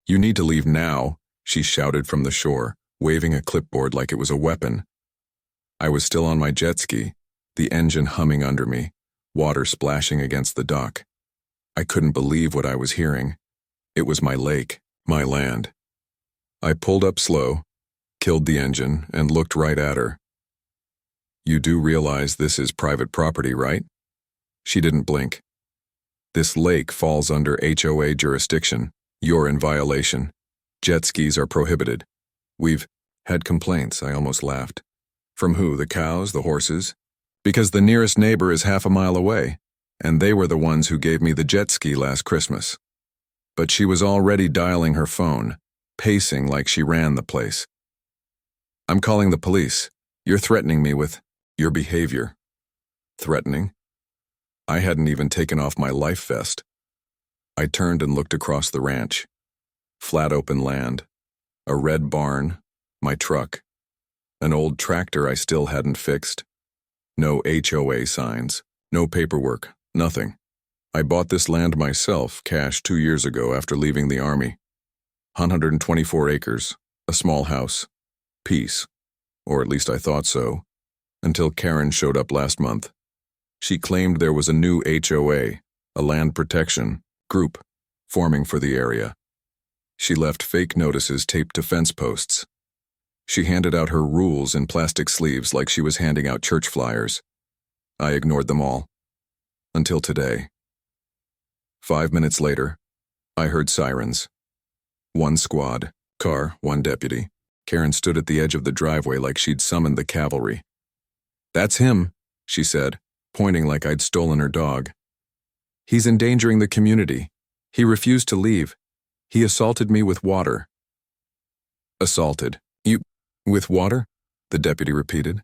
"You need to leave now," she shouted from the shore, waving a clipboard like it was a weapon. I was still on my jet ski, the engine humming under me, water splashing against the dock. I couldn't believe what I was hearing. It was my lake, my land. I pulled up slow, killed the engine, and looked right at her. "You do realize this is private property, right?" She didn't blink. "This lake falls under HOA jurisdiction. You're in violation. Jet skis are prohibited." "We've had complaints," I almost laughed. "From who? The cows, the horses?" "Because the nearest neighbor is half a mile away, and they were the ones who gave me the jet ski last Christmas." But she was already dialing her phone, pacing like she ran the place. "I'm calling the police. You're threatening me with your behavior." Threatening? I hadn't even taken off my life vest. I turned and looked across the ranch. Flat open land, a red barn, my truck, an old tractor I still hadn't fixed. No HOA signs, no paperwork, nothing. I bought this land myself, cash 2 years ago after leaving the Army. 124 acres, a small house. Peace. Or at least I thought so, until Karen showed up last month. She claimed there was a new HOA, a land protection group, forming for the area. She left fake notices taped to fence posts. She handed out her rules in plastic sleeves like she was handing out church flyers. I ignored them all. Until today. 5 minutes later, I heard sirens. One squad, car, one deputy. Karen stood at the edge of the driveway like she'd summoned the cavalry. "That's him," she said, pointing like I'd stolen her dog. "He's endangering the community. He refused to leave. He assaulted me with water." "Assaulted? You, with water?" the deputy repeated.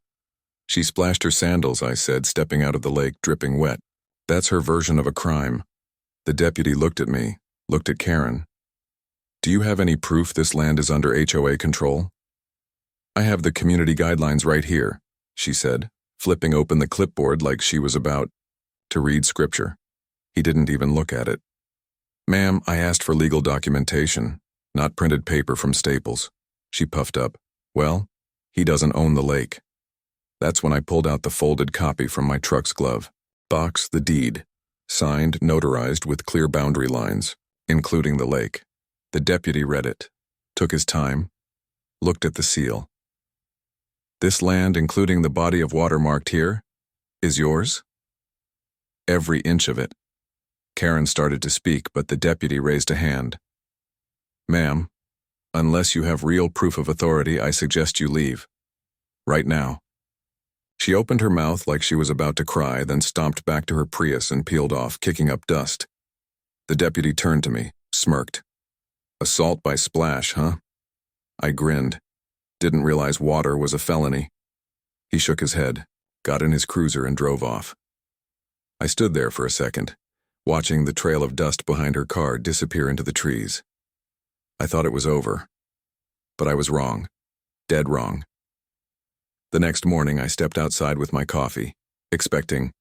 "She splashed her sandals," I said, stepping out of the lake, dripping wet. "That's her version of a crime." The deputy looked at me, looked at Karen. "Do you have any proof this land is under HOA control?" "I have the community guidelines right here," she said, flipping open the clipboard like she was about to read scripture. He didn't even look at it. "Ma'am, I asked for legal documentation, not printed paper from Staples." She puffed up. "Well, he doesn't own the lake." That's when I pulled out the folded copy from my truck's glove. Box the deed, signed, notarized with clear boundary lines, including the lake. The deputy read it, took his time, looked at the seal. "This land, including the body of water marked here, is yours?" "Every inch of it." Karen started to speak, but the deputy raised a hand. "Ma'am, unless you have real proof of authority, I suggest you leave. Right now." She opened her mouth like she was about to cry, then stomped back to her Prius and peeled off, kicking up dust. The deputy turned to me, smirked. "Assault by splash, huh?" I grinned. Didn't realize water was a felony. He shook his head, got in his cruiser and drove off. I stood there for a second, watching the trail of dust behind her car disappear into the trees. I thought it was over. But I was wrong. Dead wrong. The next morning I stepped outside with my coffee, expecting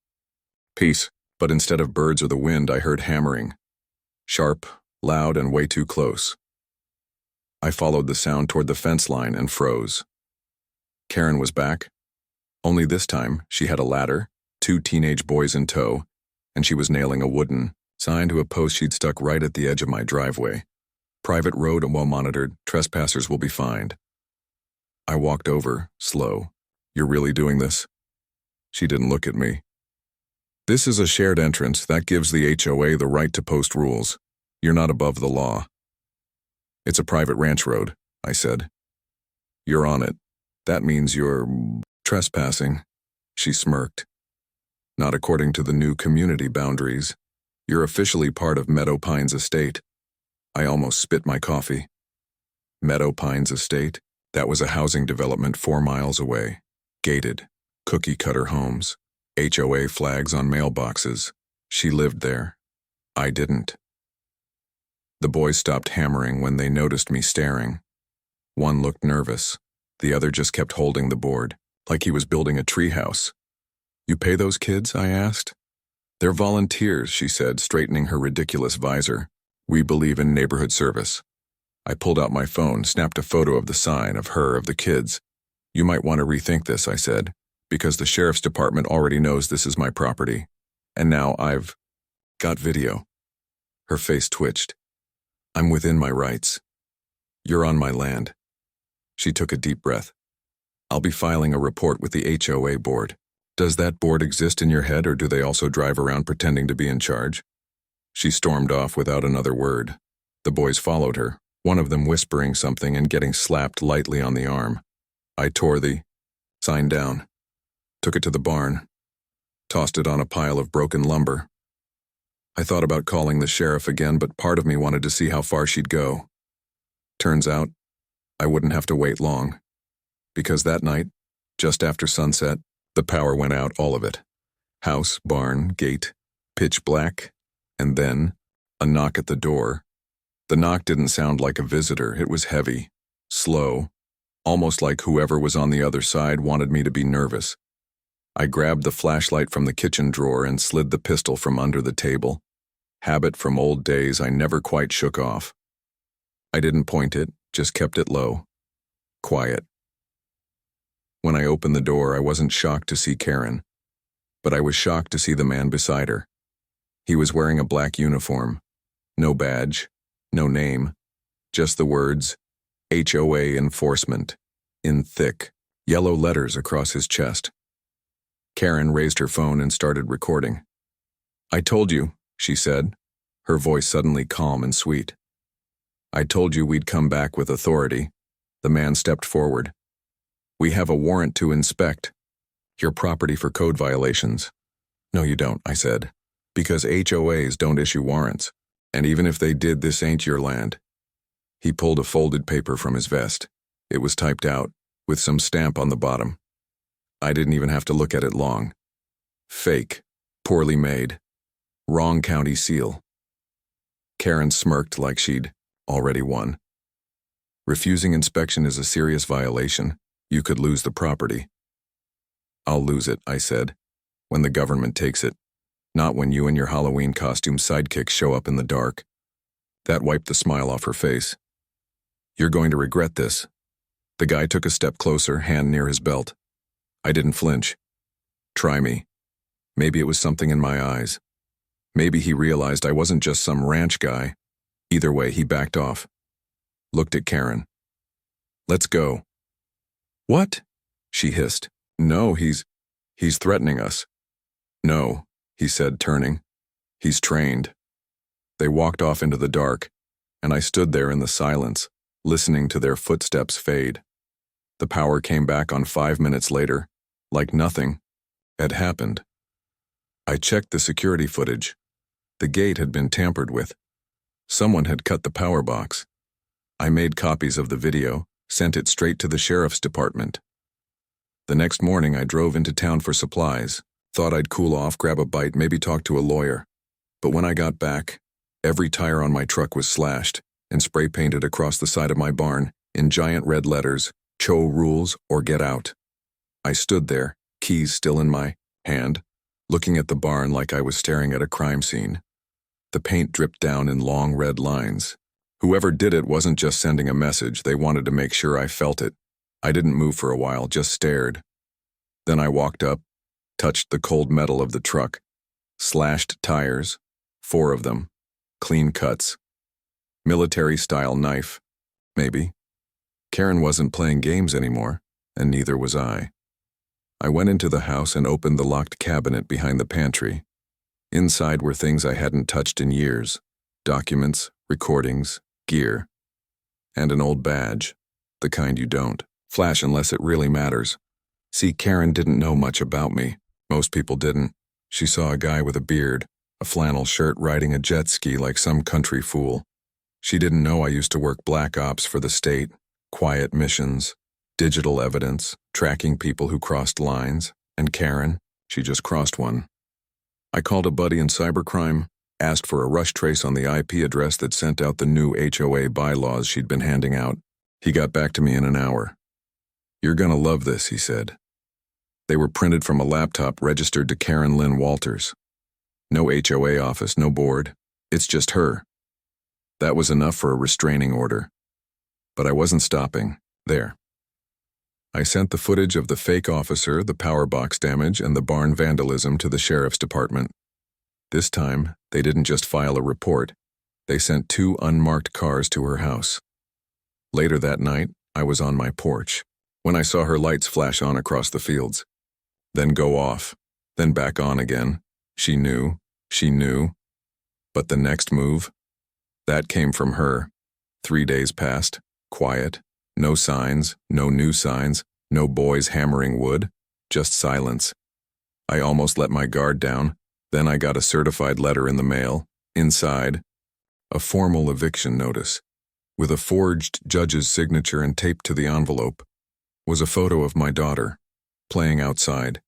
peace, but instead of birds or the wind I heard hammering. Sharp, loud, and way too close. I followed the sound toward the fence line and froze. Karen was back. Only this time, she had a ladder, 2 teenage boys in tow, and she was nailing a wooden sign to a post she'd stuck right at the edge of my driveway. "Private road and well monitored, trespassers will be fined." I walked over, slow. "You're really doing this?" She didn't look at me. "This is a shared entrance that gives the HOA the right to post rules. You're not above the law." "It's a private ranch road," I said. "You're on it. That means you're trespassing." She smirked. "Not according to the new community boundaries. You're officially part of Meadow Pines Estate." I almost spit my coffee. Meadow Pines Estate? That was a housing development 4 miles away. Gated, cookie-cutter homes, HOA flags on mailboxes. She lived there. I didn't. The boys stopped hammering when they noticed me staring. One looked nervous. The other just kept holding the board, like he was building a treehouse. "You pay those kids?" I asked. "They're volunteers," she said, straightening her ridiculous visor. "We believe in neighborhood service." I pulled out my phone, snapped a photo of the sign, of her, of the kids. You might want to rethink this, I said, because the sheriff's department already knows this is my property. And now I've got video. Her face twitched. I'm within my rights. You're on my land. She took a deep breath. I'll be filing a report with the HOA board. Does that board exist in your head, or do they also drive around pretending to be in charge? She stormed off without another word. The boys followed her, one of them whispering something and getting slapped lightly on the arm. I tore the sign down, took it to the barn, tossed it on a pile of broken lumber. I thought about calling the sheriff again, but part of me wanted to see how far she'd go. Turns out, I wouldn't have to wait long. Because that night, just after sunset, the power went out, all of it. House, barn, gate, pitch black, and then a knock at the door. The knock didn't sound like a visitor. It was heavy, slow, almost like whoever was on the other side wanted me to be nervous. I grabbed the flashlight from the kitchen drawer and slid the pistol from under the table. Habit from old days I never quite shook off. I didn't point it, just kept it low. Quiet. When I opened the door, I wasn't shocked to see Karen, but I was shocked to see the man beside her. He was wearing a black uniform. No badge, no name, just the words, HOA Enforcement, in thick, yellow letters across his chest. Karen raised her phone and started recording. I told you, she said, her voice suddenly calm and sweet. I told you we'd come back with authority. The man stepped forward. We have a warrant to inspect your property for code violations. No, you don't, I said, because HOAs don't issue warrants, and even if they did, this ain't your land. He pulled a folded paper from his vest. It was typed out, with some stamp on the bottom. I didn't even have to look at it long. Fake, poorly made, wrong county seal. Karen smirked like she'd already won. Refusing inspection is a serious violation. You could lose the property. I'll lose it, I said, when the government takes it, not when you and your Halloween costume sidekicks show up in the dark. That wiped the smile off her face. You're going to regret this. The guy took a step closer, hand near his belt. I didn't flinch. Try me. Maybe it was something in my eyes. Maybe he realized I wasn't just some ranch guy. Either way, he backed off. Looked at Karen. Let's go. What? She hissed. No, he's threatening us. No, he said, turning. He's trained. They walked off into the dark, and I stood there in the silence, listening to their footsteps fade. The power came back on 5 minutes later, like nothing had happened. I checked the security footage. The gate had been tampered with. Someone had cut the power box. I made copies of the video, sent it straight to the sheriff's department. The next morning, I drove into town for supplies. Thought I'd cool off, grab a bite, maybe talk to a lawyer. But when I got back, every tire on my truck was slashed and spray painted across the side of my barn in giant red letters, "Cho rules or get out." I stood there, keys still in my hand, looking at the barn like I was staring at a crime scene. The paint dripped down in long red lines. Whoever did it wasn't just sending a message, they wanted to make sure I felt it. I didn't move for a while, just stared. Then I walked up, touched the cold metal of the truck. Slashed tires, 4 of them, clean cuts. Military-style knife, maybe. Karen wasn't playing games anymore, and neither was I. I went into the house and opened the locked cabinet behind the pantry. Inside were things I hadn't touched in years. Documents, recordings, gear. And an old badge, the kind you don't flash unless it really matters. See, Karen didn't know much about me. Most people didn't. She saw a guy with a beard, a flannel shirt, riding a jet ski like some country fool. She didn't know I used to work black ops for the state, quiet missions, digital evidence, tracking people who crossed lines, and Karen, she just crossed one. I called a buddy in cybercrime, asked for a rush trace on the IP address that sent out the new HOA bylaws she'd been handing out. He got back to me in an hour. "You're gonna love this," he said. They were printed from a laptop registered to Karen Lynn Walters. No HOA office, no board. It's just her. That was enough for a restraining order. But I wasn't stopping there. I sent the footage of the fake officer, the power box damage, and the barn vandalism to the sheriff's department. This time, they didn't just file a report. They sent 2 unmarked cars to her house. Later that night, I was on my porch when I saw her lights flash on across the fields, then go off, then back on again. She knew. But the next move? That came from her. 3 days passed, quiet, no signs, no new signs, no boys hammering wood, just silence. I almost let my guard down. Then I got a certified letter in the mail. Inside, a formal eviction notice, with a forged judge's signature and taped to the envelope, was a photo of my daughter, playing outside,